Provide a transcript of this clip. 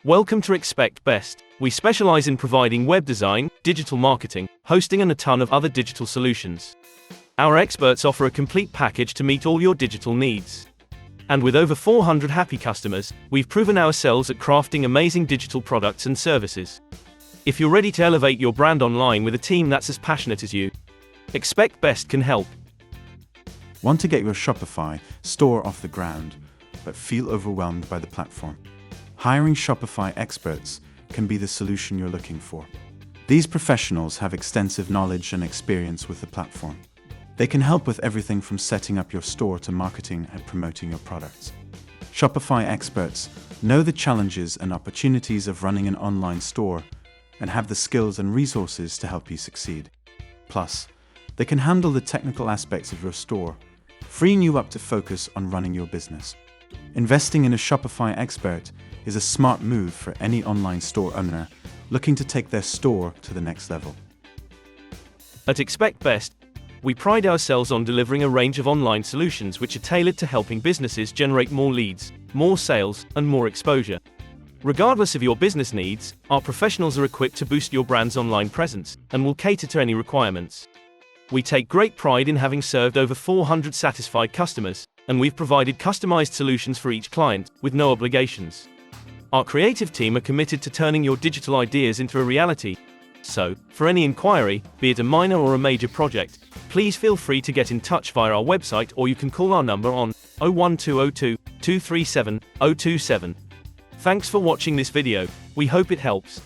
Welcome to Expect Best. We specialize in providing web design, digital marketing, hosting and a ton of other digital solutions. Our experts offer a complete package to meet all your digital needs. And with over 400 happy customers, we've proven ourselves at crafting amazing digital products and services. If you're ready to elevate your brand online with a team that's as passionate as you, Expect Best can help. Want to get your Shopify store off the ground, but feel overwhelmed by the platform? Hiring Shopify Experts can be the solution you're looking for. These professionals have extensive knowledge and experience with the platform. They can help with everything from setting up your store to marketing and promoting your products. Shopify Experts know the challenges and opportunities of running an online store and have the skills and resources to help you succeed. Plus, they can handle the technical aspects of your store, freeing you up to focus on running your business. Investing in a Shopify Expert is a smart move for any online store owner looking to take their store to the next level. At Expect Best, we pride ourselves on delivering a range of online solutions which are tailored to helping businesses generate more leads, more sales, and more exposure. Regardless of your business needs, our professionals are equipped to boost your brand's online presence and will cater to any requirements. We take great pride in having served over 400 satisfied customers, and we've provided customized solutions for each client, with no obligations. Our creative team are committed to turning your digital ideas into a reality. So, for any inquiry, be it a minor or a major project, please feel free to get in touch via our website, or you can call our number on 01202 237 027. Thanks for watching this video. We hope it helps.